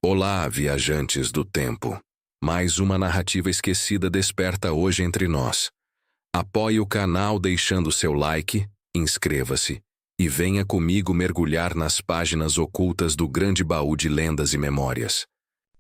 Olá, viajantes do tempo. Mais uma narrativa esquecida desperta hoje entre nós. Apoie o canal deixando seu like, inscreva-se e venha comigo mergulhar nas páginas ocultas do grande baú de lendas e memórias.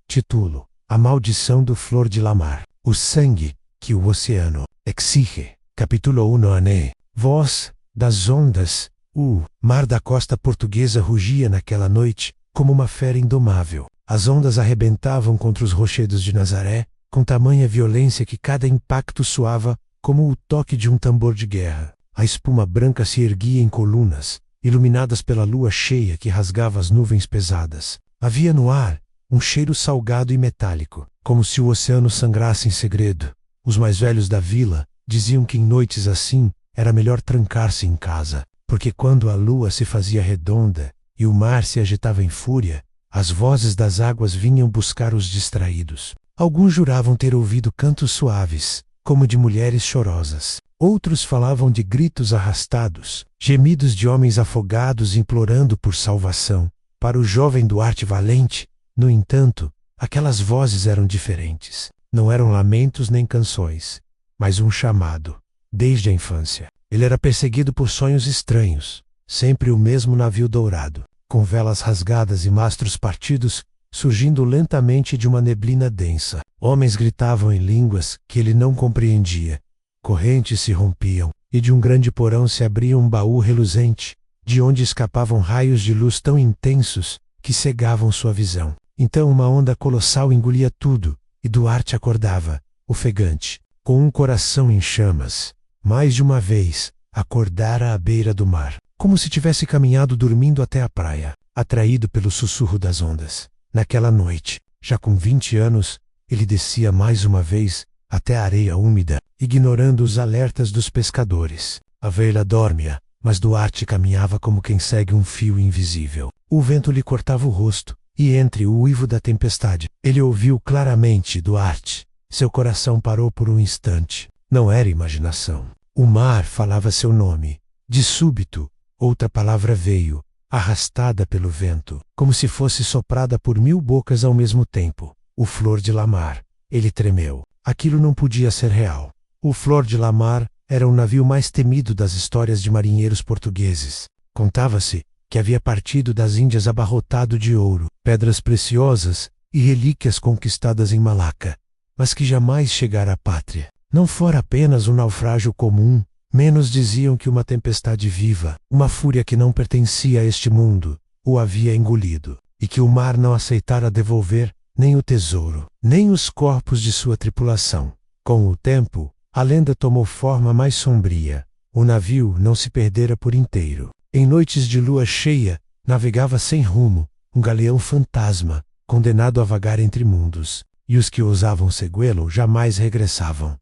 Título: A Maldição do Flor de Lamar. O sangue que o oceano exige. Capítulo 1. Ané. Voz das ondas. O mar da costa portuguesa rugia naquela noite como uma fera indomável. As ondas arrebentavam contra os rochedos de Nazaré, com tamanha violência que cada impacto soava como o toque de um tambor de guerra. A espuma branca se erguia em colunas, iluminadas pela lua cheia que rasgava as nuvens pesadas. Havia no ar um cheiro salgado e metálico, como se o oceano sangrasse em segredo. Os mais velhos da vila diziam que em noites assim era melhor trancar-se em casa, porque quando a lua se fazia redonda e o mar se agitava em fúria, as vozes das águas vinham buscar os distraídos. Alguns juravam ter ouvido cantos suaves, como de mulheres chorosas. Outros falavam de gritos arrastados, gemidos de homens afogados implorando por salvação. Para o jovem Duarte Valente, no entanto, aquelas vozes eram diferentes. Não eram lamentos nem canções, mas um chamado. Desde a infância, ele era perseguido por sonhos estranhos. Sempre o mesmo navio dourado, com velas rasgadas e mastros partidos, surgindo lentamente de uma neblina densa. Homens gritavam em línguas que ele não compreendia. Correntes se rompiam, e de um grande porão se abria um baú reluzente, de onde escapavam raios de luz tão intensos que cegavam sua visão. Então uma onda colossal engolia tudo, e Duarte acordava, ofegante, com um coração em chamas. Mais de uma vez, acordara à beira do mar, como se tivesse caminhado dormindo até a praia, atraído pelo sussurro das ondas. Naquela noite, já com 20 anos, ele descia mais uma vez até a areia úmida, ignorando os alertas dos pescadores. A velha dormia, mas Duarte caminhava como quem segue um fio invisível. O vento lhe cortava o rosto, e entre o uivo da tempestade, ele ouviu claramente Duarte. Seu coração parou por um instante. Não era imaginação. O mar falava seu nome. De súbito, outra palavra veio, arrastada pelo vento, como se fosse soprada por 1000 bocas ao mesmo tempo. O Flor de Lamar. Ele tremeu. Aquilo não podia ser real. O Flor de Lamar era o navio mais temido das histórias de marinheiros portugueses. Contava-se que havia partido das Índias abarrotado de ouro, pedras preciosas e relíquias conquistadas em Malaca, mas que jamais chegara à pátria. Não fora apenas um naufrágio comum, menos diziam que uma tempestade viva, uma fúria que não pertencia a este mundo, o havia engolido, e que o mar não aceitara devolver nem o tesouro, nem os corpos de sua tripulação. Com o tempo, a lenda tomou forma mais sombria. O navio não se perdera por inteiro. Em noites de lua cheia, navegava sem rumo, um galeão fantasma, condenado a vagar entre mundos, e os que ousavam segui-lo jamais regressavam.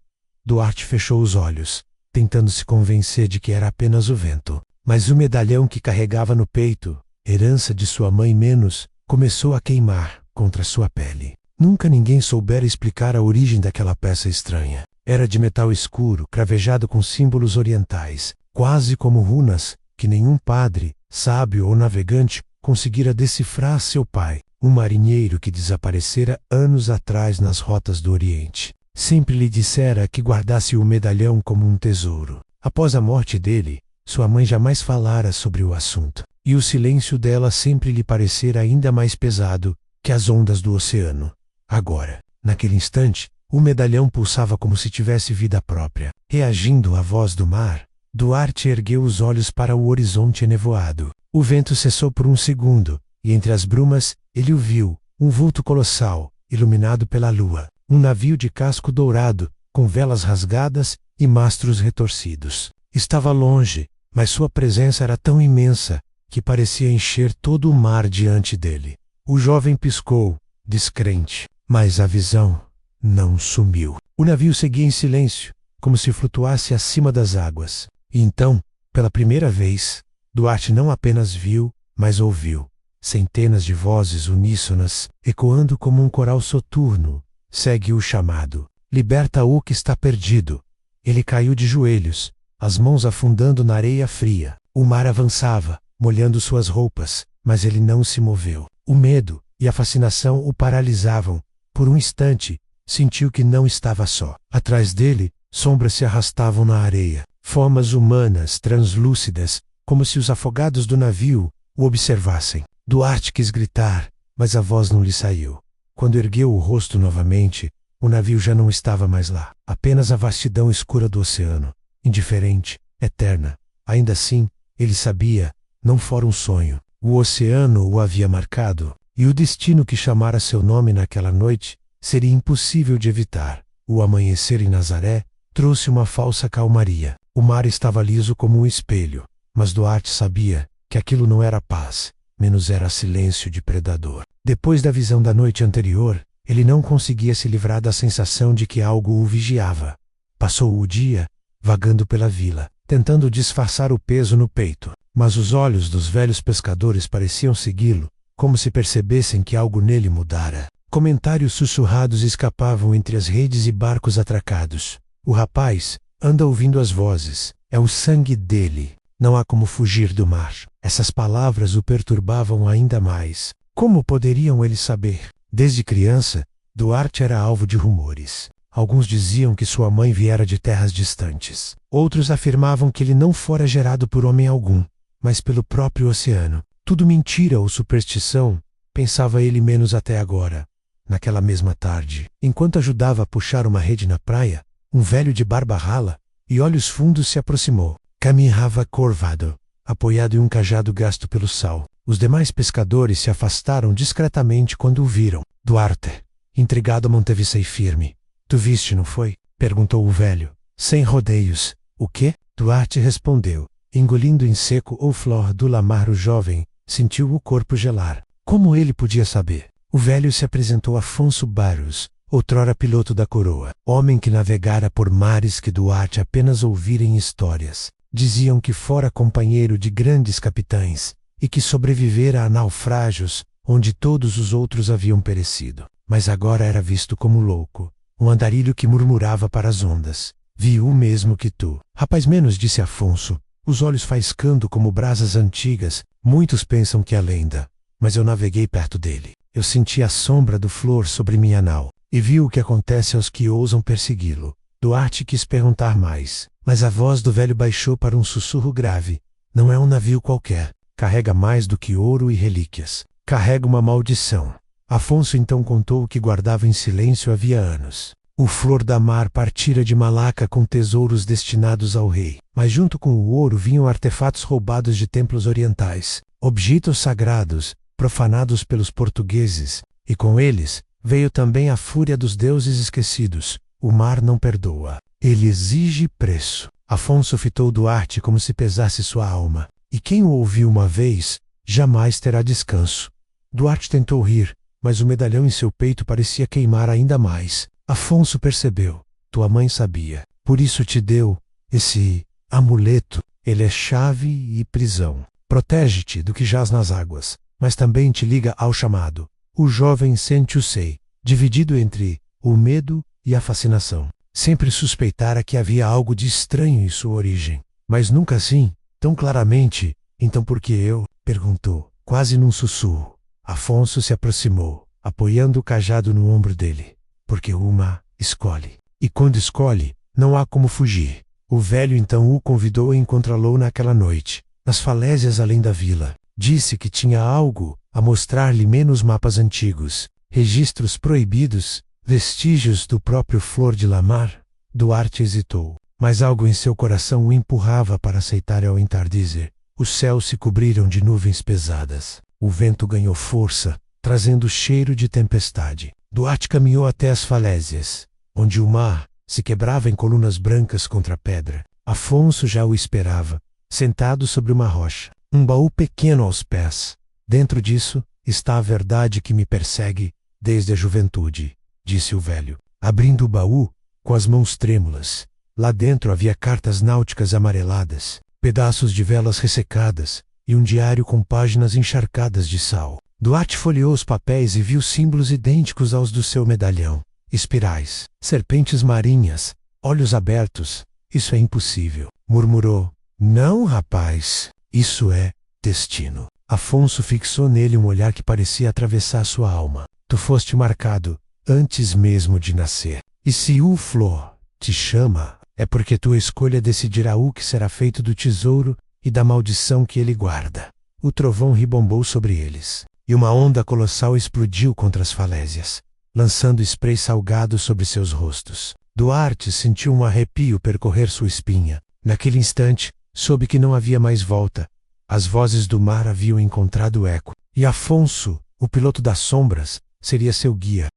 Duarte fechou os olhos, tentando se convencer de que era apenas o vento. Mas o medalhão que carregava no peito, herança de sua mãe menos, começou a queimar contra sua pele. Nunca ninguém soubera explicar a origem daquela peça estranha. Era de metal escuro, cravejado com símbolos orientais, quase como runas, que nenhum padre, sábio ou navegante conseguira decifrar seu pai, um marinheiro que desaparecera anos atrás nas rotas do Oriente. Sempre lhe dissera que guardasse o medalhão como um tesouro. Após a morte dele, sua mãe jamais falara sobre o assunto, e o silêncio dela sempre lhe parecera ainda mais pesado que as ondas do oceano. Agora, naquele instante, o medalhão pulsava como se tivesse vida própria. Reagindo à voz do mar, Duarte ergueu os olhos para o horizonte enevoado. O vento cessou por um segundo, e entre as brumas, ele o viu, um vulto colossal, iluminado pela lua. Um navio de casco dourado, com velas rasgadas e mastros retorcidos. Estava longe, mas sua presença era tão imensa que parecia encher todo o mar diante dele. O jovem piscou, descrente, mas a visão não sumiu. O navio seguia em silêncio, como se flutuasse acima das águas. E então, pela primeira vez, Duarte não apenas viu, mas ouviu. Centenas de vozes uníssonas, ecoando como um coral soturno. Segue o chamado. Liberta o que está perdido. Ele caiu de joelhos, as mãos afundando na areia fria. O mar avançava, molhando suas roupas, mas ele não se moveu. O medo, e a fascinação o paralisavam. Por um instante, sentiu que não estava só. Atrás dele, sombras se arrastavam na areia, formas humanas, translúcidas, como se os afogados do navio o observassem. Duarte quis gritar, mas a voz não lhe saiu. Quando ergueu o rosto novamente, o navio já não estava mais lá. Apenas a vastidão escura do oceano, indiferente, eterna. Ainda assim, ele sabia, não fora um sonho. O oceano o havia marcado, e o destino que chamara seu nome naquela noite seria impossível de evitar. O amanhecer em Nazaré trouxe uma falsa calmaria. O mar estava liso como um espelho, mas Duarte sabia que aquilo não era paz, menos era silêncio de predador. Depois da visão da noite anterior, ele não conseguia se livrar da sensação de que algo o vigiava. Passou o dia vagando pela vila, tentando disfarçar o peso no peito, mas os olhos dos velhos pescadores pareciam segui-lo, como se percebessem que algo nele mudara. Comentários sussurrados escapavam entre as redes e barcos atracados. O rapaz anda ouvindo as vozes. É o sangue dele. Não há como fugir do mar. Essas palavras o perturbavam ainda mais. Como poderiam eles saber? Desde criança, Duarte era alvo de rumores. Alguns diziam que sua mãe viera de terras distantes. Outros afirmavam que ele não fora gerado por homem algum, mas pelo próprio oceano. Tudo mentira ou superstição, pensava ele menos até agora. Naquela mesma tarde, enquanto ajudava a puxar uma rede na praia, um velho de barba rala e olhos fundos se aproximou. Caminhava curvado, apoiado em um cajado gasto pelo sal. Os demais pescadores se afastaram discretamente quando o viram. Duarte, intrigado, manteve-se firme. Tu viste, não foi? Perguntou o velho, sem rodeios. O quê? Duarte respondeu, engolindo em seco o flor do lamar. O jovem sentiu o corpo gelar. Como ele podia saber? O velho se apresentou Afonso Barros, outrora piloto da coroa, homem que navegara por mares que Duarte apenas ouvira em histórias. Diziam que fora companheiro de grandes capitães e que sobrevivera a naufrágios onde todos os outros haviam perecido. Mas agora era visto como louco, um andarilho que murmurava para as ondas. Vi o mesmo que tu. Rapaz menos, disse Afonso, os olhos faiscando como brasas antigas. Muitos pensam que é lenda, mas eu naveguei perto dele. Eu senti a sombra do flor sobre minha nau, e vi o que acontece aos que ousam persegui-lo. Duarte quis perguntar mais, mas a voz do velho baixou para um sussurro grave. Não é um navio qualquer. Carrega mais do que ouro e relíquias. Carrega uma maldição. Afonso então contou o que guardava em silêncio havia anos. O Flor da Mar partira de Malaca com tesouros destinados ao rei, mas junto com o ouro vinham artefatos roubados de templos orientais, objetos sagrados, profanados pelos portugueses, e com eles veio também a fúria dos deuses esquecidos. O mar não perdoa. Ele exige preço. Afonso fitou Duarte como se pesasse sua alma. E quem o ouviu uma vez, jamais terá descanso. Duarte tentou rir, mas o medalhão em seu peito parecia queimar ainda mais. Afonso percebeu. Tua mãe sabia. Por isso te deu esse amuleto. Ele é chave e prisão. Protege-te do que jaz nas águas, mas também te liga ao chamado. O jovem sente o sei, dividido entre o medo e a fascinação. Sempre suspeitara que havia algo de estranho em sua origem, mas nunca assim, tão claramente. Então por que eu? Perguntou, quase num sussurro. Afonso se aproximou, apoiando o cajado no ombro dele. Porque uma escolhe. E quando escolhe, não há como fugir. O velho então o convidou e encontrá-lo naquela noite, nas falésias além da vila. Disse que tinha algo a mostrar-lhe, menos mapas antigos, registros proibidos, vestígios do próprio Flor de Lamar. Duarte hesitou, mas algo em seu coração o empurrava para aceitar ao entardecer. Os céus se cobriram de nuvens pesadas. O vento ganhou força, trazendo cheiro de tempestade. Duarte caminhou até as falésias, onde o mar se quebrava em colunas brancas contra a pedra. Afonso já o esperava, sentado sobre uma rocha, um baú pequeno aos pés. Dentro disso está a verdade que me persegue desde a juventude, disse o velho, abrindo o baú com as mãos trêmulas. Lá dentro havia cartas náuticas amareladas, pedaços de velas ressecadas e um diário com páginas encharcadas de sal. Duarte folheou os papéis e viu símbolos idênticos aos do seu medalhão. Espirais, serpentes marinhas, olhos abertos. Isso é impossível, murmurou. Não, rapaz, isso é destino. Afonso fixou nele um olhar que parecia atravessar sua alma. Tu foste marcado antes mesmo de nascer. E se o Flor te chama, é porque tua escolha decidirá o que será feito do tesouro e da maldição que ele guarda. O trovão ribombou sobre eles, e uma onda colossal explodiu contra as falésias, lançando spray salgado sobre seus rostos. Duarte sentiu um arrepio percorrer sua espinha. Naquele instante, soube que não havia mais volta. As vozes do mar haviam encontrado eco, e Afonso, o piloto das sombras, seria seu guia.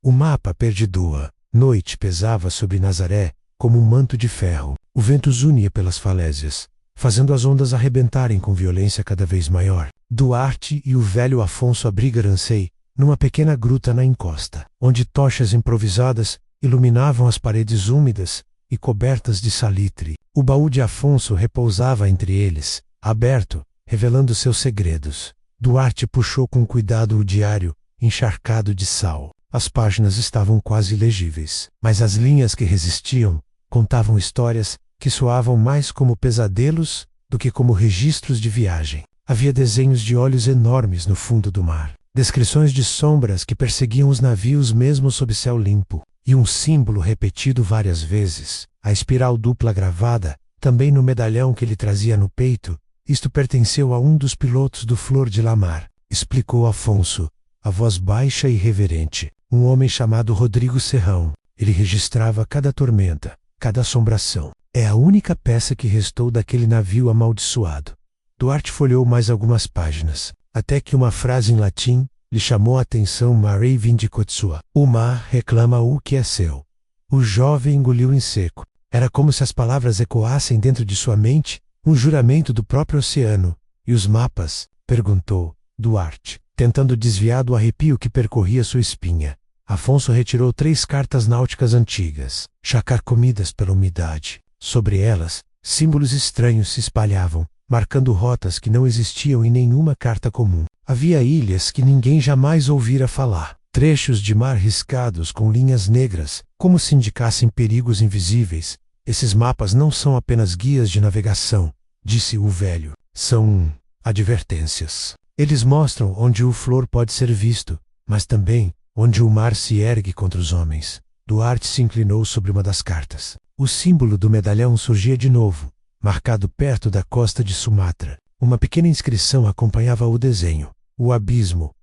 O mapa perdidoa. Noite pesava sobre Nazaré como um manto de ferro. O vento zunia pelas falésias, fazendo as ondas arrebentarem com violência cada vez maior. Duarte e o velho Afonso abrigaram-se numa pequena gruta na encosta, onde tochas improvisadas iluminavam as paredes úmidas e cobertas de salitre. O baú de Afonso repousava entre eles, aberto, revelando seus segredos. Duarte puxou com cuidado o diário, encharcado de sal. As páginas estavam quase ilegíveis, mas as linhas que resistiam contavam histórias que soavam mais como pesadelos do que como registros de viagem. Havia desenhos de olhos enormes no fundo do mar, descrições de sombras que perseguiam os navios mesmo sob céu limpo, e um símbolo repetido várias vezes, a espiral dupla gravada, também no medalhão que ele trazia no peito. Isto pertenceu a um dos pilotos do Flor de Lamar, explicou Afonso, a voz baixa e reverente. Um homem chamado Rodrigo Serrão. Ele registrava cada tormenta, cada assombração. É a única peça que restou daquele navio amaldiçoado. Duarte folheou mais algumas páginas, até que uma frase em latim lhe chamou a atenção. Mare vindicat sua. O mar reclama o que é seu. O jovem engoliu em seco. Era como se as palavras ecoassem dentro de sua mente, um juramento do próprio oceano. E os mapas? Perguntou Duarte, tentando desviar do arrepio que percorria sua espinha. Afonso retirou 3 cartas náuticas antigas, carcomidas pela umidade. Sobre elas, símbolos estranhos se espalhavam, marcando rotas que não existiam em nenhuma carta comum. Havia ilhas que ninguém jamais ouvira falar, trechos de mar riscados com linhas negras, como se indicassem perigos invisíveis. Esses mapas não são apenas guias de navegação, disse o velho, são advertências. Eles mostram onde o Flor pode ser visto, mas também onde o mar se ergue contra os homens. Duarte se inclinou sobre uma das cartas. O símbolo do medalhão surgia de novo, marcado perto da costa de Sumatra. Uma pequena inscrição acompanhava o desenho. O abismo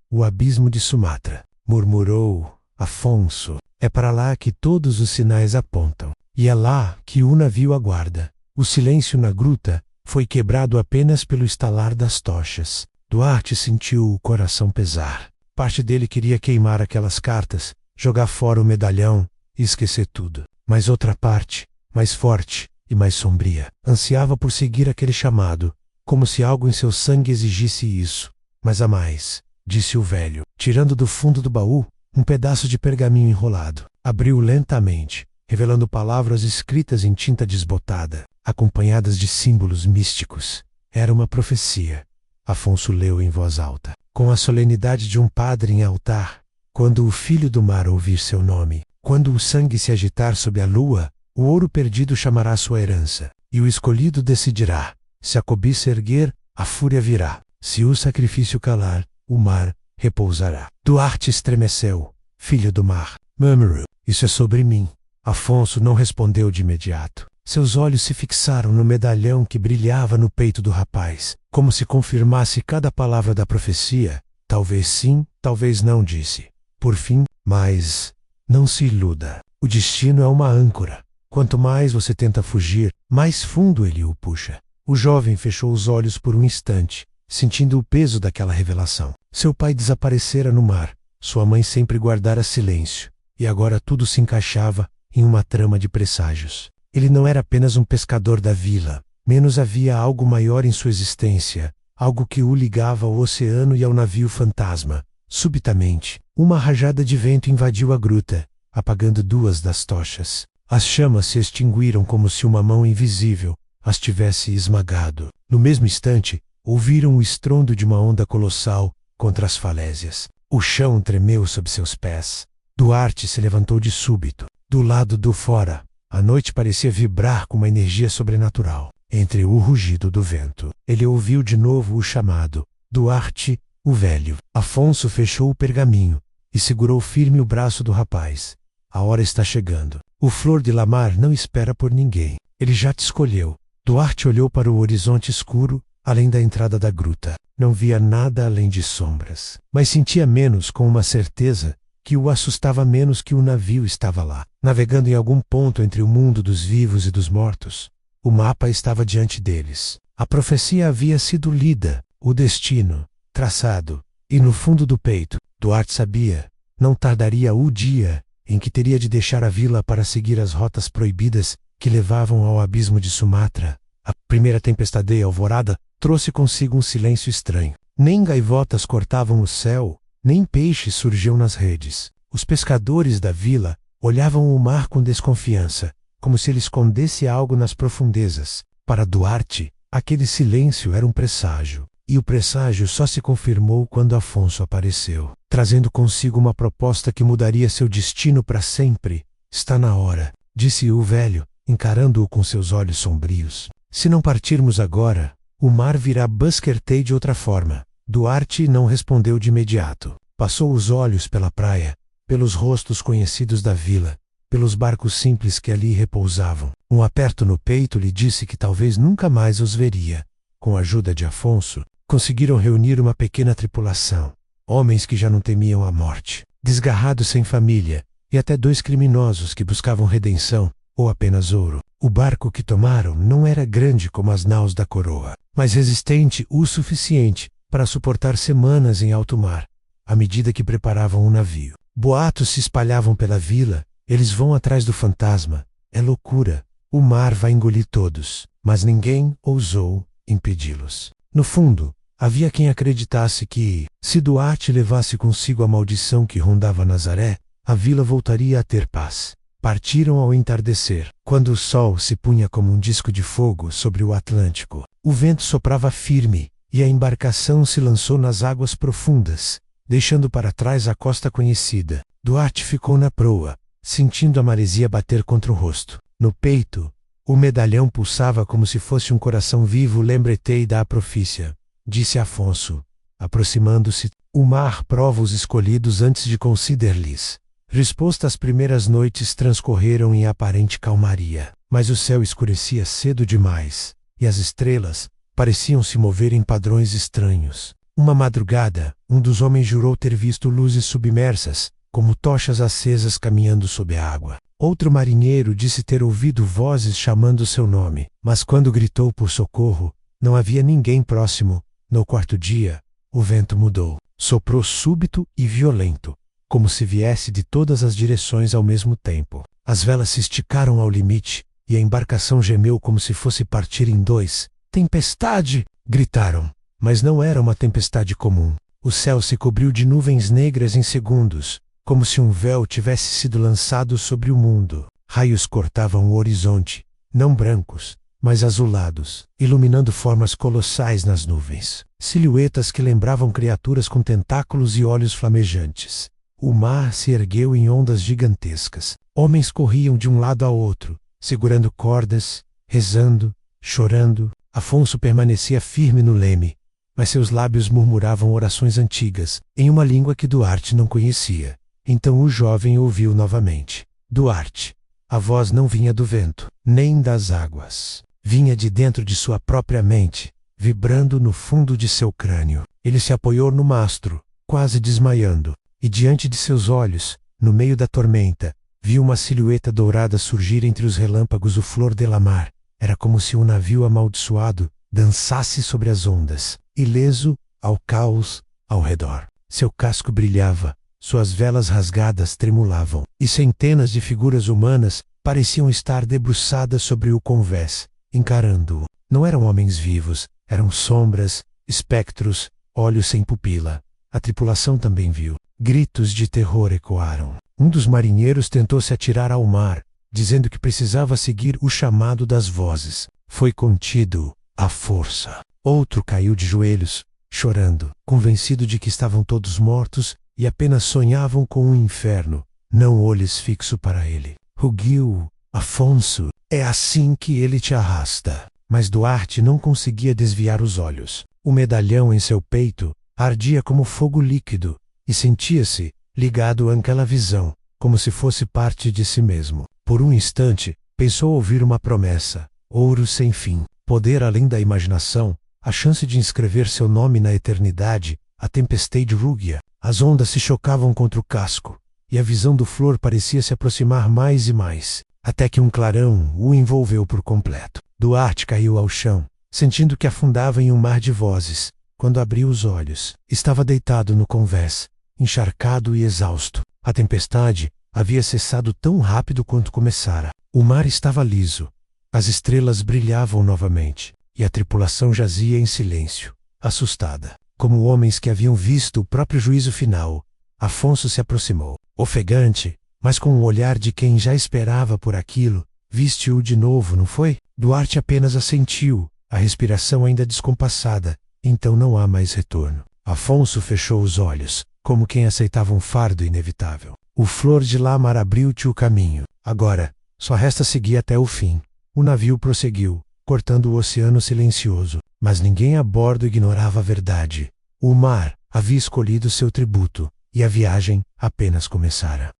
de Sumatra, murmurou Afonso. É para lá que todos os sinais apontam. E é lá que o navio aguarda. O silêncio na gruta foi quebrado apenas pelo estalar das tochas. Duarte sentiu o coração pesar. Parte dele queria queimar aquelas cartas, jogar fora o medalhão e esquecer tudo. Mas outra parte, mais forte e mais sombria, ansiava por seguir aquele chamado, como se algo em seu sangue exigisse isso. Mas há mais, disse o velho, tirando do fundo do baú um pedaço de pergaminho enrolado. Abriu lentamente, revelando palavras escritas em tinta desbotada, acompanhadas de símbolos místicos. Era uma profecia. Afonso leu em voz alta, com a solenidade de um padre em altar. Quando o filho do mar ouvir seu nome, quando o sangue se agitar sob a lua, o ouro perdido chamará sua herança, e o escolhido decidirá. Se a cobiça erguer, a fúria virá. Se o sacrifício calar, o mar repousará. Duarte estremeceu. Filho do mar, murmurou. Isso é sobre mim. Afonso não respondeu de imediato. Seus olhos se fixaram no medalhão que brilhava no peito do rapaz, como se confirmasse cada palavra da profecia. Talvez sim, talvez não, disse. Por fim, mas não se iluda. O destino é uma âncora. Quanto mais você tenta fugir, mais fundo ele o puxa. O jovem fechou os olhos por um instante, sentindo o peso daquela revelação. Seu pai desaparecera no mar. Sua mãe sempre guardara silêncio. E agora tudo se encaixava em uma trama de presságios. Ele não era apenas um pescador da vila. Menos havia algo maior em sua existência, algo que o ligava ao oceano e ao navio fantasma. Subitamente, uma rajada de vento invadiu a gruta, apagando 2 das tochas. As chamas se extinguiram como se uma mão invisível as tivesse esmagado. No mesmo instante, ouviram o estrondo de uma onda colossal contra as falésias. O chão tremeu sob seus pés. Duarte se levantou de súbito. Do lado do fora, a noite parecia vibrar com uma energia sobrenatural. Entre o rugido do vento, ele ouviu de novo o chamado. Duarte, o velho. Afonso fechou o pergaminho e segurou firme o braço do rapaz. A hora está chegando. O Flor de Lamar não espera por ninguém. Ele já te escolheu. Duarte olhou para o horizonte escuro, além da entrada da gruta. Não via nada além de sombras, mas sentia menos com uma certeza que o assustava menos que o navio estava lá, navegando em algum ponto entre o mundo dos vivos e dos mortos. O mapa estava diante deles. A profecia havia sido lida, o destino, traçado, e no fundo do peito, Duarte sabia, não tardaria o dia em que teria de deixar a vila para seguir as rotas proibidas que levavam ao abismo de Sumatra. A primeira tempestade alvorada trouxe consigo um silêncio estranho. Nem gaivotas cortavam o céu, nem peixes surgiam nas redes. Os pescadores da vila olhavam o mar com desconfiança, como se ele escondesse algo nas profundezas. Para Duarte, aquele silêncio era um presságio. E o presságio só se confirmou quando Afonso apareceu, trazendo consigo uma proposta que mudaria seu destino para sempre. Está na hora, disse o velho, encarando-o com seus olhos sombrios. Se não partirmos agora, o mar virá Buskertei de outra forma. Duarte não respondeu de imediato. Passou os olhos pela praia, pelos rostos conhecidos da vila, pelos barcos simples que ali repousavam. Um aperto no peito lhe disse que talvez nunca mais os veria. Com a ajuda de Afonso, conseguiram reunir uma pequena tripulação. Homens que já não temiam a morte, desgarrados sem família, e até 2 criminosos que buscavam redenção, ou apenas ouro. O barco que tomaram não era grande como as naus da coroa, mas resistente o suficiente para suportar semanas em alto mar, à medida que preparavam um navio. Boatos se espalhavam pela vila, eles vão atrás do fantasma. É loucura, o mar vai engolir todos, mas ninguém ousou impedi-los. No fundo, havia quem acreditasse que, se Duarte levasse consigo a maldição que rondava Nazaré, a vila voltaria a ter paz. Partiram ao entardecer, quando o sol se punha como um disco de fogo sobre o Atlântico. O vento soprava firme, e a embarcação se lançou nas águas profundas, deixando para trás a costa conhecida. Duarte ficou na proa, sentindo a maresia bater contra o rosto. No peito, o medalhão pulsava como se fosse um coração vivo. Lembretei da profícia, disse Afonso, aproximando-se. O mar prova os escolhidos antes de consider-lhes. Resposta. As primeiras noites transcorreram em aparente calmaria, mas o céu escurecia cedo demais, e as estrelas pareciam se mover em padrões estranhos. Uma madrugada, um dos homens jurou ter visto luzes submersas, como tochas acesas caminhando sob a água. Outro marinheiro disse ter ouvido vozes chamando seu nome, mas quando gritou por socorro, não havia ninguém próximo. No 4º dia, o vento mudou. Soprou súbito e violento, como se viesse de todas as direções ao mesmo tempo. As velas se esticaram ao limite, e a embarcação gemeu como se fosse partir em 2. Tempestade! Gritaram. Mas não era uma tempestade comum. O céu se cobriu de nuvens negras em segundos, como se um véu tivesse sido lançado sobre o mundo. Raios cortavam o horizonte, não brancos, mas azulados, iluminando formas colossais nas nuvens. Silhuetas que lembravam criaturas com tentáculos e olhos flamejantes. O mar se ergueu em ondas gigantescas. Homens corriam de um lado ao outro, segurando cordas, rezando, chorando. Afonso permanecia firme no leme, mas seus lábios murmuravam orações antigas, em uma língua que Duarte não conhecia. Então o jovem ouviu novamente. Duarte. A voz não vinha do vento, nem das águas. Vinha de dentro de sua própria mente, vibrando no fundo de seu crânio. Ele se apoiou no mastro, quase desmaiando. E diante de seus olhos, no meio da tormenta, viu uma silhueta dourada surgir entre os relâmpagos. O Flor de Lamar. Era como se um navio amaldiçoado dançasse sobre as ondas, ileso ao caos ao redor. Seu casco brilhava, suas velas rasgadas tremulavam, e centenas de figuras humanas pareciam estar debruçadas sobre o convés, encarando-o. Não eram homens vivos, eram sombras, espectros, olhos sem pupila. A tripulação também viu. Gritos de terror ecoaram. Um dos marinheiros tentou se atirar ao mar, dizendo que precisava seguir o chamado das vozes. Foi contido à força. Outro caiu de joelhos, chorando, convencido de que estavam todos mortos e apenas sonhavam com um inferno. Não olhes fixo para ele. Rugiu. Afonso, é assim que ele te arrasta. mas Duarte não conseguia desviar os olhos. O medalhão em seu peito ardia como fogo líquido e sentia-se ligado àquela visão, como se fosse parte de si mesmo. Por um instante, pensou ouvir uma promessa: ouro sem fim, poder além da imaginação, a chance de inscrever seu nome na eternidade, a tempestade rúgia. As ondas se chocavam contra o casco, e a visão do Flor parecia se aproximar mais e mais, até que um clarão o envolveu por completo. Duarte caiu ao chão, sentindo que afundava em um mar de vozes. Quando abriu os olhos, estava deitado no convés, encharcado e exausto. A tempestade havia cessado tão rápido quanto começara. O mar estava liso, as estrelas brilhavam novamente, e a tripulação jazia em silêncio, assustada. Como homens que haviam visto o próprio juízo final, Afonso se aproximou. Ofegante, mas com o olhar de quem já esperava por aquilo. Viste-o de novo, não foi? Duarte apenas assentiu, a respiração ainda descompassada. Então não há mais retorno. Afonso fechou os olhos, como quem aceitava um fardo inevitável. O Flor de Lamar abriu-te o caminho. Agora, só resta seguir até o fim. O navio prosseguiu, cortando o oceano silencioso, mas ninguém a bordo ignorava a verdade. O mar havia escolhido seu tributo, e a viagem apenas começara.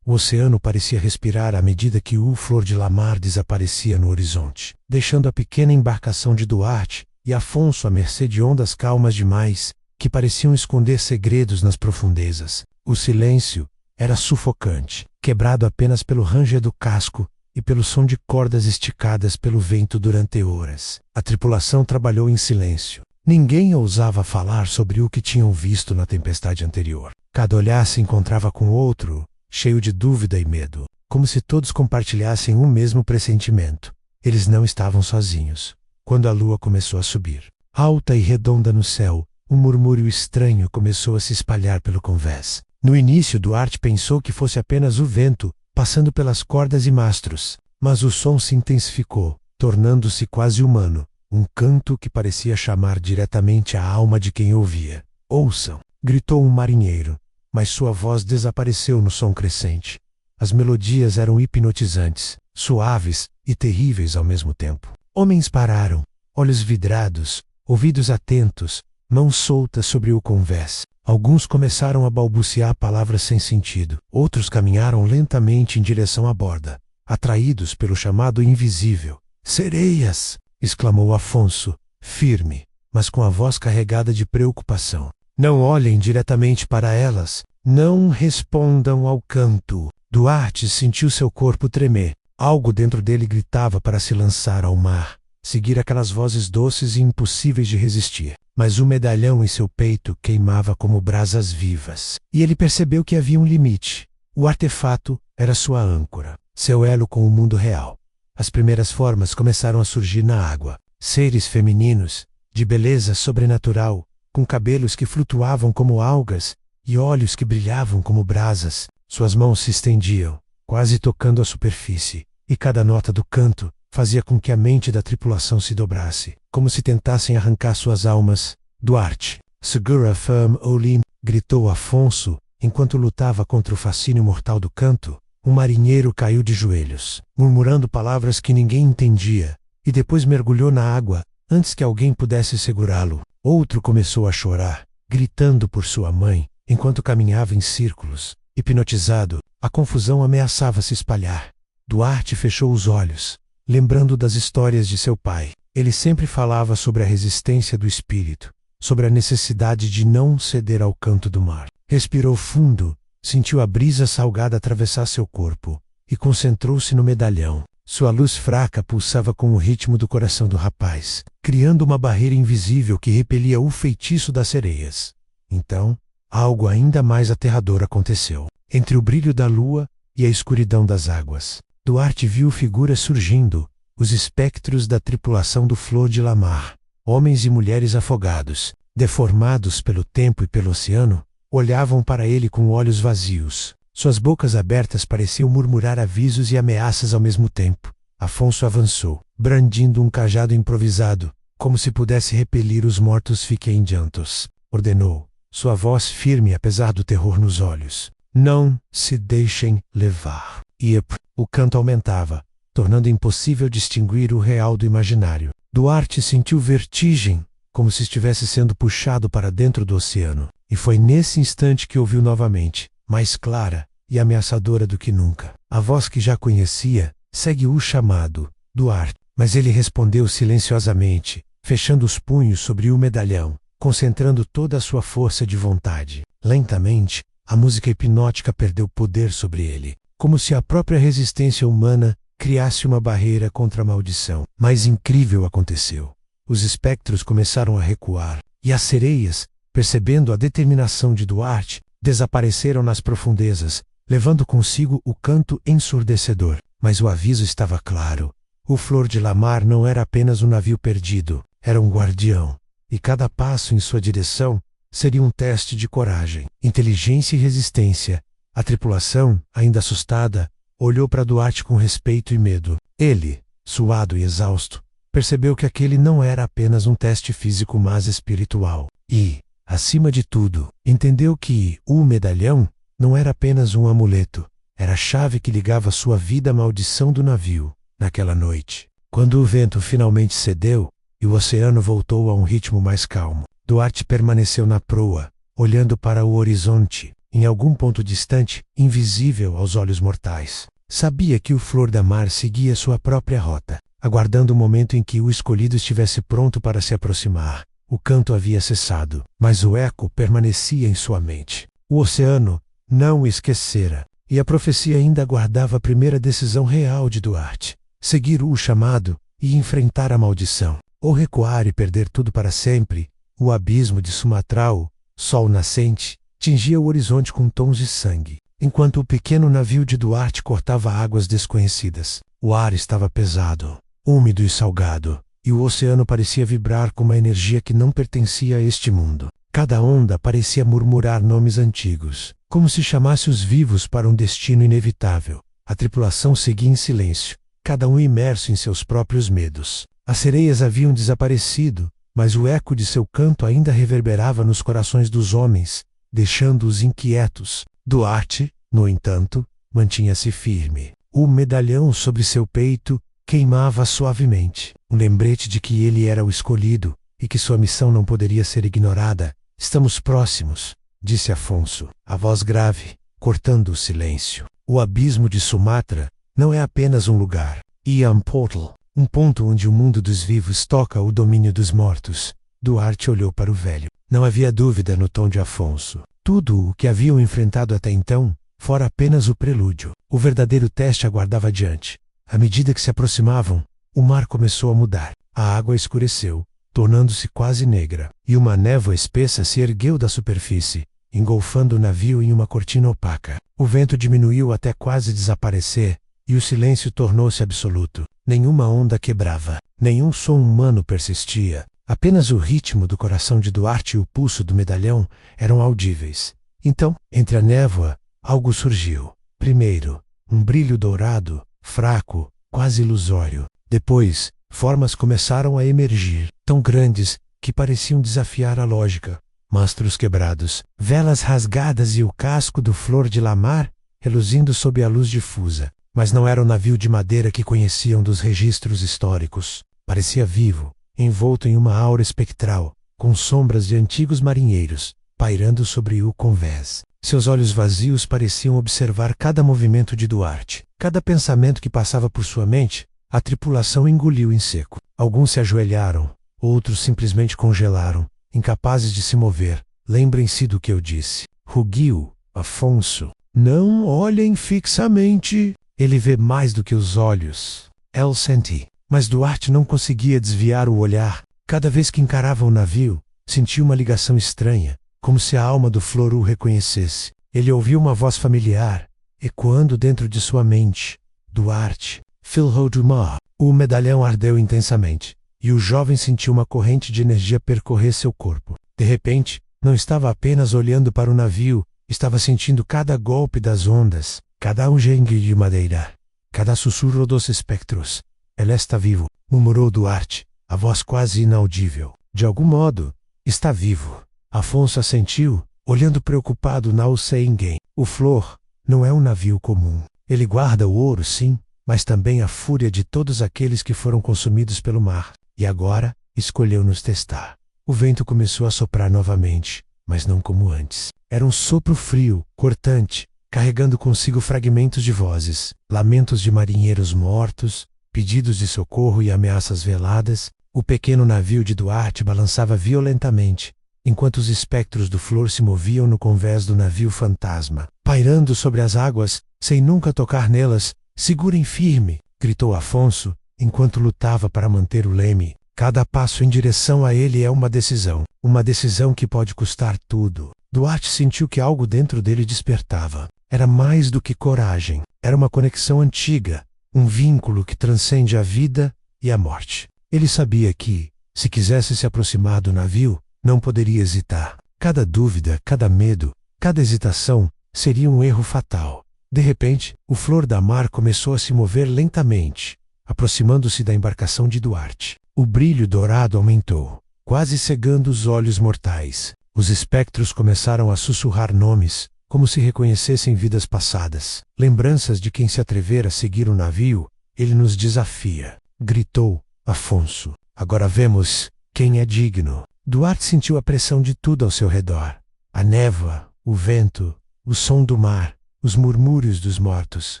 O oceano parecia respirar à medida que o Flor de Lamar desaparecia no horizonte, deixando a pequena embarcação de Duarte e Afonso à mercê de ondas calmas demais, que pareciam esconder segredos nas profundezas. O silêncio era sufocante, quebrado apenas pelo ranger do casco e pelo som de cordas esticadas pelo vento durante horas. A tripulação trabalhou em silêncio. Ninguém ousava falar sobre o que tinham visto na tempestade anterior. Cada olhar se encontrava com outro, cheio de dúvida e medo, como se todos compartilhassem um mesmo pressentimento. Eles não estavam sozinhos. Quando a lua começou a subir, alta e redonda no céu, um murmúrio estranho começou a se espalhar pelo convés. No início, Duarte pensou que fosse apenas o vento, passando pelas cordas e mastros, mas o som se intensificou, tornando-se quase humano, um canto que parecia chamar diretamente a alma de quem ouvia. Ouçam! Gritou um marinheiro, mas sua voz desapareceu no som crescente. As melodias eram hipnotizantes, suaves e terríveis ao mesmo tempo. Homens pararam, olhos vidrados, ouvidos atentos, mãos soltas sobre o convés. Alguns começaram a balbuciar palavras sem sentido. Outros caminharam lentamente em direção à borda, atraídos pelo chamado invisível. Sereias! Exclamou Afonso, firme, mas com a voz carregada de preocupação. Não olhem diretamente para elas. Não respondam ao canto. Duarte sentiu seu corpo tremer. Algo dentro dele gritava para se lançar ao mar, seguir aquelas vozes doces e impossíveis de resistir. Mas o medalhão em seu peito queimava como brasas vivas. E ele percebeu que havia um limite. O artefato era sua âncora, seu elo com o mundo real. As primeiras formas começaram a surgir na água. Seres femininos, de beleza sobrenatural, com cabelos que flutuavam como algas e olhos que brilhavam como brasas. Suas mãos se estendiam, quase tocando a superfície, e cada nota do canto fazia com que a mente da tripulação se dobrasse, como se tentassem arrancar suas almas. Duarte, segura firm Olin, gritou Afonso, enquanto lutava contra o fascínio mortal do canto. Um marinheiro caiu de joelhos, murmurando palavras que ninguém entendia, e depois mergulhou na água, antes que alguém pudesse segurá-lo. Outro começou a chorar, gritando por sua mãe, enquanto caminhava em círculos. Hipnotizado, a confusão ameaçava se espalhar. Duarte fechou os olhos, lembrando das histórias de seu pai. Ele sempre falava sobre a resistência do espírito, sobre a necessidade de não ceder ao canto do mar. Respirou fundo, sentiu a brisa salgada atravessar seu corpo, e concentrou-se no medalhão. Sua luz fraca pulsava com o ritmo do coração do rapaz, criando uma barreira invisível que repelia o feitiço das sereias. Então, algo ainda mais aterrador aconteceu. Entre o brilho da lua e a escuridão das águas, Duarte viu figuras surgindo, os espectros da tripulação do Flor de Lamar. Homens e mulheres afogados, deformados pelo tempo e pelo oceano, olhavam para ele com olhos vazios. Suas bocas abertas pareciam murmurar avisos e ameaças ao mesmo tempo. Afonso avançou, brandindo um cajado improvisado, como se pudesse repelir os mortos fiquendiantos. Ordenou, sua voz firme apesar do terror nos olhos. Não se deixem levar. E o canto aumentava, tornando impossível distinguir o real do imaginário. Duarte sentiu vertigem, como se estivesse sendo puxado para dentro do oceano. E foi nesse instante que ouviu novamente, mais clara e ameaçadora do que nunca, a voz que já conhecia: segue o chamado, Duarte. Mas ele respondeu silenciosamente, fechando os punhos sobre o medalhão, concentrando toda a sua força de vontade. Lentamente, a música hipnótica perdeu poder sobre ele, como se a própria resistência humana criasse uma barreira contra a maldição. Mais incrível aconteceu. Os espectros começaram a recuar, e as sereias, percebendo a determinação de Duarte, desapareceram nas profundezas, levando consigo o canto ensurdecedor. Mas o aviso estava claro. O Flor de Lamar não era apenas um navio perdido, era um guardião, e cada passo em sua direção seria um teste de coragem, inteligência e resistência. A tripulação, ainda assustada, olhou para Duarte com respeito e medo. Ele, suado e exausto, percebeu que aquele não era apenas um teste físico, mas espiritual. E, acima de tudo, entendeu que o medalhão não era apenas um amuleto, era a chave que ligava sua vida à maldição do navio. Naquela noite, quando o vento finalmente cedeu e o oceano voltou a um ritmo mais calmo, Duarte permaneceu na proa, olhando para o horizonte, em algum ponto distante, invisível aos olhos mortais. Sabia que o Flor da Mar seguia sua própria rota, aguardando o momento em que o escolhido estivesse pronto para se aproximar. O canto havia cessado, mas o eco permanecia em sua mente. O oceano não o esquecera, e a profecia ainda aguardava a primeira decisão real de Duarte: seguir o chamado e enfrentar a maldição, ou recuar e perder tudo para sempre. O abismo de Sumatral, sol nascente, tingia o horizonte com tons de sangue, enquanto o pequeno navio de Duarte cortava águas desconhecidas. O ar estava pesado, úmido e salgado, e o oceano parecia vibrar com uma energia que não pertencia a este mundo. Cada onda parecia murmurar nomes antigos, como se chamasse os vivos para um destino inevitável. A tripulação seguia em silêncio, cada um imerso em seus próprios medos. As sereias haviam desaparecido, mas o eco de seu canto ainda reverberava nos corações dos homens, deixando-os inquietos. Duarte, no entanto, mantinha-se firme. O medalhão sobre seu peito queimava suavemente, um lembrete de que ele era o escolhido e que sua missão não poderia ser ignorada. Estamos próximos, disse Afonso, a voz grave, cortando o silêncio. O abismo de Sumatra não é apenas um lugar. Ian Portal, um ponto onde o mundo dos vivos toca o domínio dos mortos. Duarte olhou para o velho. Não havia dúvida no tom de Afonso. Tudo o que haviam enfrentado até então fora apenas o prelúdio. O verdadeiro teste aguardava adiante. À medida que se aproximavam, o mar começou a mudar. A água escureceu, tornando-se quase negra, e uma névoa espessa se ergueu da superfície, engolfando o navio em uma cortina opaca. O vento diminuiu até quase desaparecer, e o silêncio tornou-se absoluto. Nenhuma onda quebrava, nenhum som humano persistia. Apenas o ritmo do coração de Duarte e o pulso do medalhão eram audíveis. Então, entre a névoa, algo surgiu. Primeiro, um brilho dourado, fraco, quase ilusório. Depois, formas começaram a emergir, tão grandes que pareciam desafiar a lógica. Mastros quebrados, velas rasgadas e o casco do Flor de Lamar reluzindo sob a luz difusa. Mas não era o navio de madeira que conheciam dos registros históricos. Parecia vivo, envolto em uma aura espectral, com sombras de antigos marinheiros, pairando sobre o convés. Seus olhos vazios pareciam observar cada movimento de Duarte. Cada pensamento que passava por sua mente, a tripulação engoliu em seco. Alguns se ajoelharam, outros simplesmente congelaram, incapazes de se mover. Lembrem-se do que eu disse. Rugiu, Afonso. Não olhem fixamente. Ele vê mais do que os olhos. El senti. Mas Duarte não conseguia desviar o olhar. Cada vez que encarava o navio, sentia uma ligação estranha, como se a alma do Flor o reconhecesse. Ele ouviu uma voz familiar, ecoando dentro de sua mente. Duarte, Philho Dumas. O medalhão ardeu intensamente, e o jovem sentiu uma corrente de energia percorrer seu corpo. De repente, não estava apenas olhando para o navio, estava sentindo cada golpe das ondas, cada ungengue de madeira, cada sussurro dos espectros. Ele está vivo, murmurou Duarte, a voz quase inaudível. De algum modo, está vivo. Afonso assentiu, olhando preocupado na Oceangame. O Flor não é um navio comum. Ele guarda o ouro, sim, mas também a fúria de todos aqueles que foram consumidos pelo mar, e agora escolheu nos testar. O vento começou a soprar novamente, mas não como antes. Era um sopro frio, cortante, carregando consigo fragmentos de vozes, lamentos de marinheiros mortos, pedidos de socorro e ameaças veladas. O pequeno navio de Duarte balançava violentamente, enquanto os espectros do Flor se moviam no convés do navio fantasma. Pairando sobre as águas, sem nunca tocar nelas, segurem firme, gritou Afonso, enquanto lutava para manter o leme. Cada passo em direção a ele é uma decisão que pode custar tudo. Duarte sentiu que algo dentro dele despertava. Era mais do que coragem, era uma conexão antiga, um vínculo que transcende a vida e a morte. Ele sabia que, se quisesse se aproximar do navio, não poderia hesitar. Cada dúvida, cada medo, cada hesitação seria um erro fatal. De repente, o Flor da Mar começou a se mover lentamente, aproximando-se da embarcação de Duarte. O brilho dourado aumentou, quase cegando os olhos mortais. Os espectros começaram a sussurrar nomes, como se reconhecessem vidas passadas. Lembranças de quem se atrevera a seguir o navio. Ele nos desafia, gritou Afonso. Agora vemos quem é digno. Duarte sentiu a pressão de tudo ao seu redor. A névoa, o vento, o som do mar, os murmúrios dos mortos.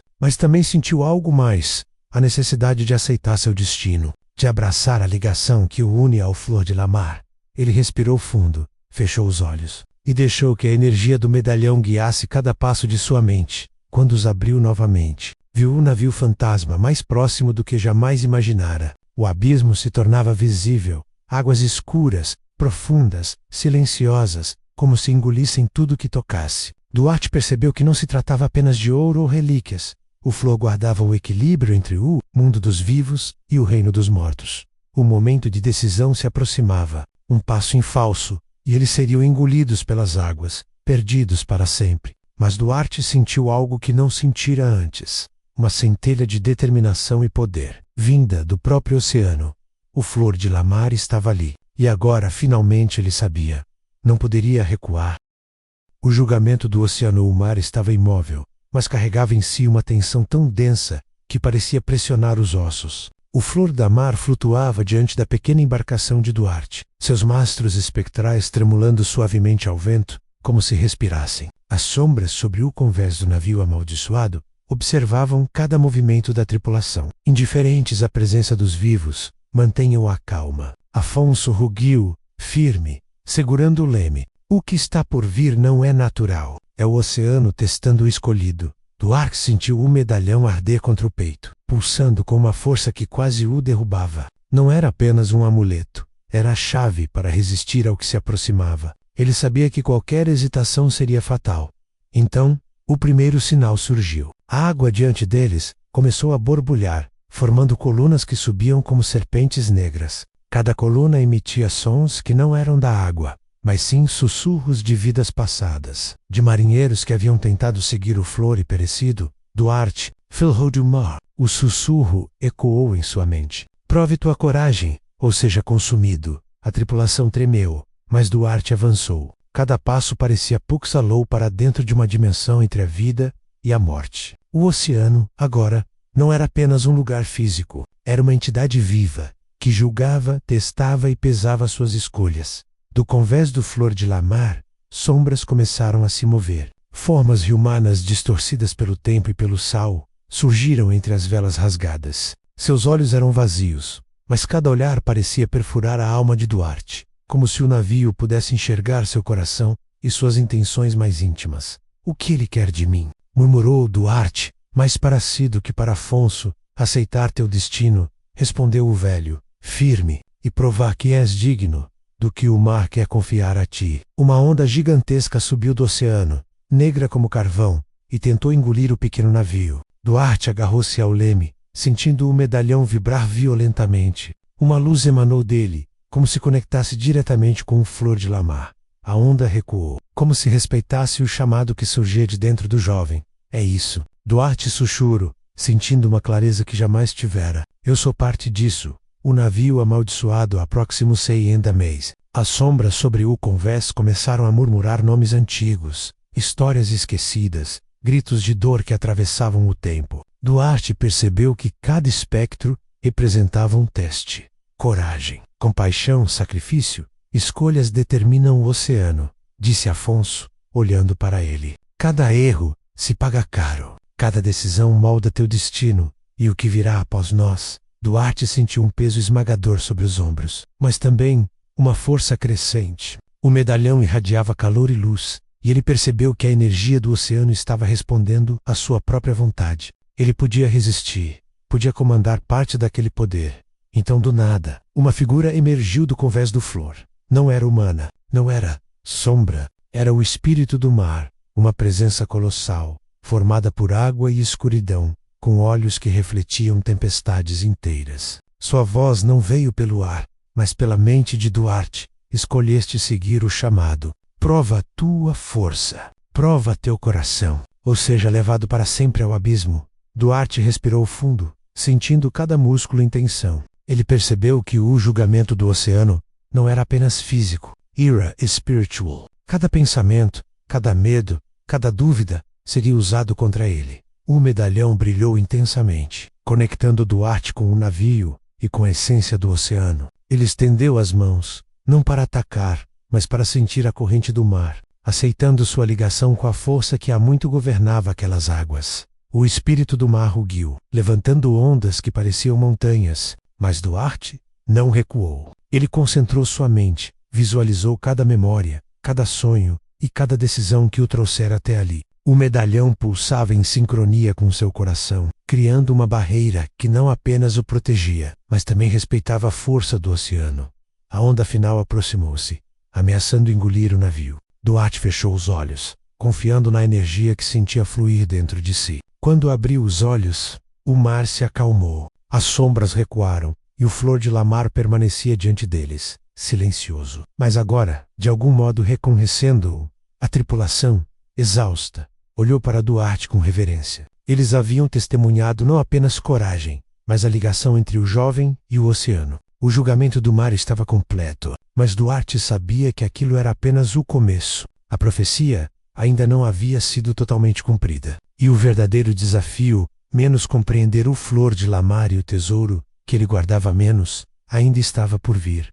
Mas também sentiu algo mais, a necessidade de aceitar seu destino, de abraçar a ligação que o une ao Flor de Lamar. Ele respirou fundo, fechou os olhos, e deixou que a energia do medalhão guiasse cada passo de sua mente. Quando os abriu novamente, viu o navio fantasma mais próximo do que jamais imaginara. O abismo se tornava visível, águas escuras, profundas, silenciosas, como se engolissem tudo que tocasse. Duarte percebeu que não se tratava apenas de ouro ou relíquias. O Flor guardava o equilíbrio entre o mundo dos vivos e o reino dos mortos. O momento de decisão se aproximava, um passo em falso, e eles seriam engolidos pelas águas, perdidos para sempre. Mas Duarte sentiu algo que não sentira antes, uma centelha de determinação e poder, vinda do próprio oceano. O Flor de Lamar estava ali, e agora finalmente ele sabia. Não poderia recuar. O julgamento do oceano ou mar estava imóvel, mas carregava em si uma tensão tão densa que parecia pressionar os ossos. O Flor da Mar flutuava diante da pequena embarcação de Duarte, seus mastros espectrais tremulando suavemente ao vento, como se respirassem. As sombras sobre o convés do navio amaldiçoado observavam cada movimento da tripulação. Indiferentes à presença dos vivos, mantenham a calma. Afonso rugiu, firme, segurando o leme. O que está por vir não é natural. É o oceano testando o escolhido. Duarte sentiu o medalhão arder contra o peito, pulsando com uma força que quase o derrubava. Não era apenas um amuleto, era a chave para resistir ao que se aproximava. Ele sabia que qualquer hesitação seria fatal. Então, o primeiro sinal surgiu. A água diante deles começou a borbulhar, formando colunas que subiam como serpentes negras. Cada coluna emitia sons que não eram da água, mas sim sussurros de vidas passadas, de marinheiros que haviam tentado seguir o Flor e perecido. Duarte, Filho do Mar. O sussurro ecoou em sua mente. Prove tua coragem, ou seja consumido. A tripulação tremeu, mas Duarte avançou. Cada passo parecia pulsá-lo para dentro de uma dimensão entre a vida e a morte. O oceano, agora, não era apenas um lugar físico. Era uma entidade viva, que julgava, testava e pesava suas escolhas. Do convés do Flor de Lamar, sombras começaram a se mover. Formas humanas distorcidas pelo tempo e pelo sal surgiram entre as velas rasgadas. Seus olhos eram vazios, mas cada olhar parecia perfurar a alma de Duarte, como se o navio pudesse enxergar seu coração e suas intenções mais íntimas. O que ele quer de mim? Murmurou Duarte, mais para si do que para Afonso. Aceitar teu destino, respondeu o velho, firme, e provar que és digno do que o mar quer confiar a ti. Uma onda gigantesca subiu do oceano, negra como carvão, e tentou engolir o pequeno navio. Duarte agarrou-se ao leme, sentindo o medalhão vibrar violentamente. Uma luz emanou dele, como se conectasse diretamente com o Flor de Lamar. A onda recuou, como se respeitasse o chamado que surgia de dentro do jovem. É isso. Duarte sussurrou, sentindo uma clareza que jamais tivera. Eu sou parte disso. O navio amaldiçoado aproximou-se ainda mais. As sombras sobre o convés começaram a murmurar nomes antigos, histórias esquecidas, gritos de dor que atravessavam o tempo. Duarte percebeu que cada espectro representava um teste. Coragem, compaixão, sacrifício, escolhas determinam o oceano, disse Afonso, olhando para ele. Cada erro se paga caro. Cada decisão molda teu destino, e o que virá após nós. Duarte sentiu um peso esmagador sobre os ombros, mas também uma força crescente. O medalhão irradiava calor e luz, e ele percebeu que a energia do oceano estava respondendo à sua própria vontade. Ele podia resistir, podia comandar parte daquele poder. Então, do nada, uma figura emergiu do convés do Flor. Não era humana, não era sombra, era o espírito do mar, uma presença colossal, formada por água e escuridão, com olhos que refletiam tempestades inteiras. Sua voz não veio pelo ar, mas pela mente de Duarte. Escolheste seguir o chamado. Prova a tua força, prova teu coração, ou seja, levado para sempre ao abismo. Duarte respirou fundo, sentindo cada músculo em tensão. Ele percebeu que o julgamento do oceano não era apenas físico, era espiritual. Cada pensamento, cada medo, cada dúvida seria usado contra ele. O medalhão brilhou intensamente, conectando Duarte com o navio e com a essência do oceano. Ele estendeu as mãos, não para atacar, mas para sentir a corrente do mar, aceitando sua ligação com a força que há muito governava aquelas águas. O espírito do mar rugiu, levantando ondas que pareciam montanhas, mas Duarte não recuou. Ele concentrou sua mente, visualizou cada memória, cada sonho e cada decisão que o trouxera até ali. O medalhão pulsava em sincronia com seu coração, criando uma barreira que não apenas o protegia, mas também respeitava a força do oceano. A onda final aproximou-se, ameaçando engolir o navio. Duarte fechou os olhos, confiando na energia que sentia fluir dentro de si. Quando abriu os olhos, o mar se acalmou, as sombras recuaram e o Flor de Lamar permanecia diante deles, silencioso. Mas agora, de algum modo reconhecendo-o, a tripulação, exausta, olhou para Duarte com reverência. Eles haviam testemunhado não apenas coragem, mas a ligação entre o jovem e o oceano. O julgamento do mar estava completo, mas Duarte sabia que aquilo era apenas o começo. A profecia ainda não havia sido totalmente cumprida. E o verdadeiro desafio, menos compreender o Flor de Lamar e o tesouro, que ele guardava menos, ainda estava por vir.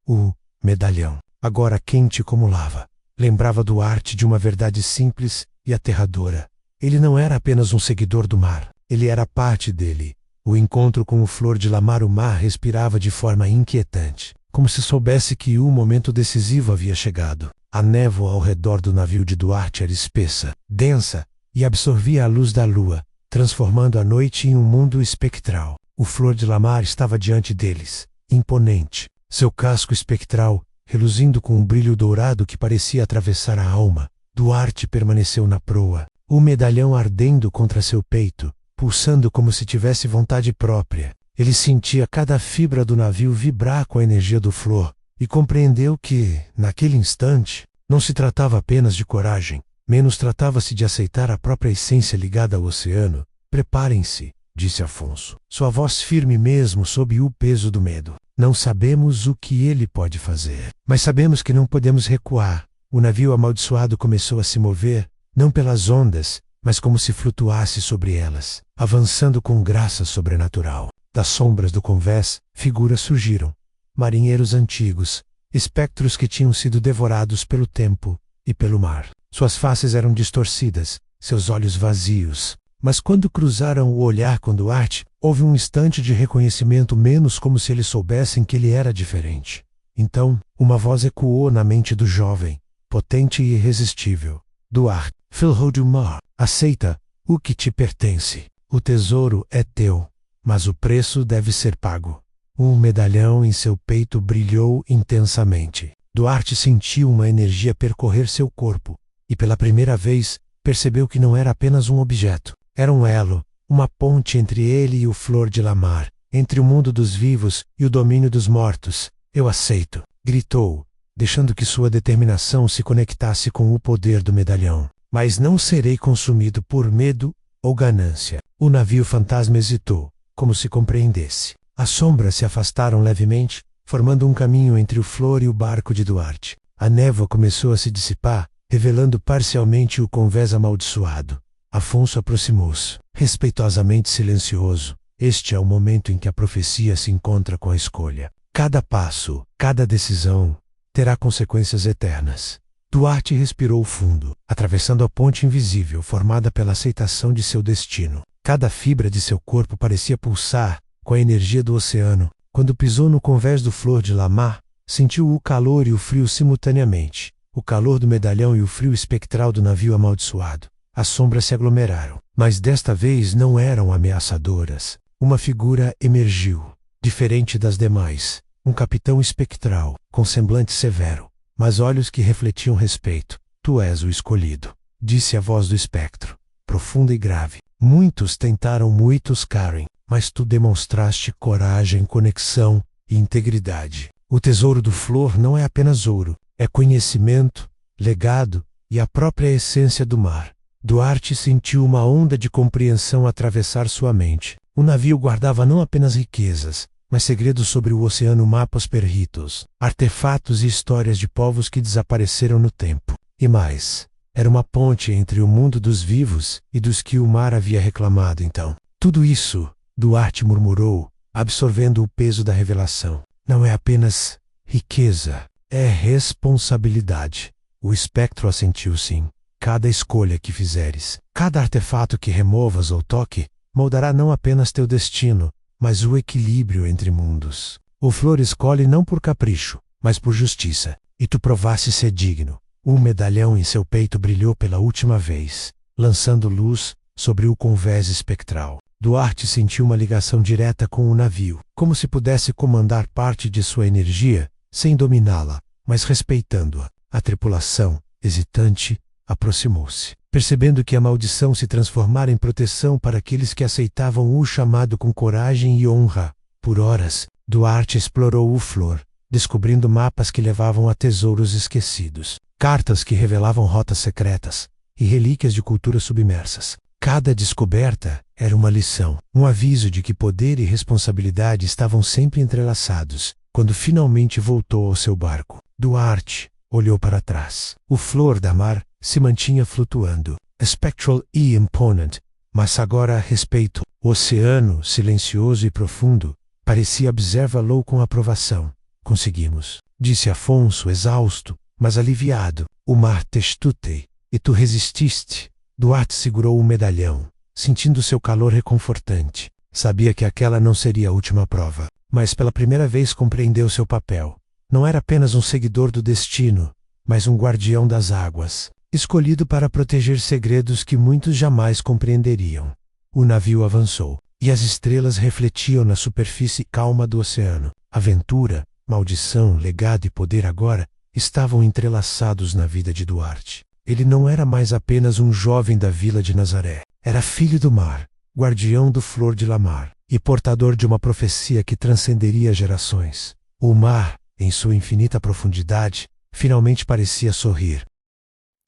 O medalhão, agora quente como lava, lembrava Duarte de uma verdade simples e aterradora. Ele não era apenas um seguidor do mar, ele era parte dele. O encontro com o Flor de Lamar, o mar respirava de forma inquietante, como se soubesse que o momento decisivo havia chegado. A névoa ao redor do navio de Duarte era espessa, densa, e absorvia a luz da lua, transformando a noite em um mundo espectral. O Flor de Lamar estava diante deles, imponente, seu casco espectral, reluzindo com um brilho dourado que parecia atravessar a alma. Duarte permaneceu na proa, o medalhão ardendo contra seu peito, pulsando como se tivesse vontade própria. Ele sentia cada fibra do navio vibrar com a energia do Flor, e compreendeu que, naquele instante, não se tratava apenas de coragem, menos tratava-se de aceitar a própria essência ligada ao oceano. Preparem-se, disse Afonso, sua voz firme mesmo sob o peso do medo. Não sabemos o que ele pode fazer, mas sabemos que não podemos recuar. O navio amaldiçoado começou a se mover, não pelas ondas, mas como se flutuasse sobre elas, avançando com graça sobrenatural. Das sombras do convés, figuras surgiram. Marinheiros antigos, espectros que tinham sido devorados pelo tempo e pelo mar. Suas faces eram distorcidas, seus olhos vazios. Mas quando cruzaram o olhar com Duarte, houve um instante de reconhecimento, menos como se eles soubessem que ele era diferente. Então, uma voz ecoou na mente do jovem, potente e irresistível. Duarte, filho do mar, aceita o que te pertence. O tesouro é teu, mas o preço deve ser pago. Um medalhão em seu peito brilhou intensamente. Duarte sentiu uma energia percorrer seu corpo, e pela primeira vez, percebeu que não era apenas um objeto. Era um elo, uma ponte entre ele e o Flor de Lamar, entre o mundo dos vivos e o domínio dos mortos. Eu aceito, gritou, deixando que sua determinação se conectasse com o poder do medalhão. Mas não serei consumido por medo ou ganância. O navio fantasma hesitou, como se compreendesse. As sombras se afastaram levemente, formando um caminho entre o Flor e o barco de Duarte. A névoa começou a se dissipar, revelando parcialmente o convés amaldiçoado. Afonso aproximou-se, respeitosamente silencioso. Este é o momento em que a profecia se encontra com a escolha. Cada passo, cada decisão, terá consequências eternas. Duarte respirou fundo, atravessando a ponte invisível formada pela aceitação de seu destino. Cada fibra de seu corpo parecia pulsar com a energia do oceano. Quando pisou no convés do Flor de Lamar, sentiu o calor e o frio simultaneamente. O calor do medalhão e o frio espectral do navio amaldiçoado. As sombras se aglomeraram, mas desta vez não eram ameaçadoras. Uma figura emergiu, diferente das demais. Um capitão espectral, com semblante severo, mas olhos que refletiam respeito. Tu és o escolhido, disse a voz do espectro, profunda e grave. Muitos tentaram muitos Karen, mas tu demonstraste coragem, conexão e integridade. O tesouro do Flor não é apenas ouro, é conhecimento, legado e a própria essência do mar. Duarte sentiu uma onda de compreensão atravessar sua mente. O navio guardava não apenas riquezas, mas segredos sobre o oceano, mapas perritos, artefatos e histórias de povos que desapareceram no tempo. E mais, era uma ponte entre o mundo dos vivos e dos que o mar havia reclamado então. Tudo isso, Duarte murmurou, absorvendo o peso da revelação. Não é apenas riqueza, é responsabilidade. O espectro assentiu sim. Cada escolha que fizeres, cada artefato que removas ou toque, moldará não apenas teu destino, mas o equilíbrio entre mundos. O Flor escolhe não por capricho, mas por justiça, e tu provaste ser digno. O medalhão em seu peito brilhou pela última vez, lançando luz sobre o convés espectral. Duarte sentiu uma ligação direta com o navio, como se pudesse comandar parte de sua energia, sem dominá-la, mas respeitando-a. A tripulação, hesitante, aproximou-se, percebendo que a maldição se transformara em proteção para aqueles que aceitavam o chamado com coragem e honra. Por horas, Duarte explorou o Flor, descobrindo mapas que levavam a tesouros esquecidos, cartas que revelavam rotas secretas e relíquias de culturas submersas. Cada descoberta era uma lição, um aviso de que poder e responsabilidade estavam sempre entrelaçados. Quando finalmente voltou ao seu barco, Duarte olhou para trás. O Flor da Mar se mantinha flutuando, spectral e imponent, mas agora a respeito. O oceano, silencioso e profundo, parecia observá-lo com aprovação. Conseguimos, disse Afonso, exausto, mas aliviado. O mar te estutei, e tu resististe. Duarte segurou o medalhão, sentindo seu calor reconfortante. Sabia que aquela não seria a última prova, mas pela primeira vez compreendeu seu papel. Não era apenas um seguidor do destino, mas um guardião das águas, escolhido para proteger segredos que muitos jamais compreenderiam. O navio avançou, e as estrelas refletiam na superfície calma do oceano. Aventura, maldição, legado e poder agora estavam entrelaçados na vida de Duarte. Ele não era mais apenas um jovem da vila de Nazaré. Era filho do mar, guardião do Flor de Lamar, e portador de uma profecia que transcenderia gerações. O mar, em sua infinita profundidade, finalmente parecia sorrir.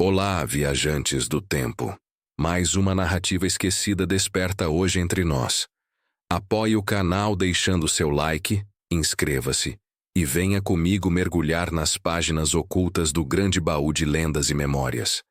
Olá, viajantes do tempo. Mais uma narrativa esquecida desperta hoje entre nós. Apoie o canal deixando seu like, inscreva-se e venha comigo mergulhar nas páginas ocultas do grande baú de lendas e memórias.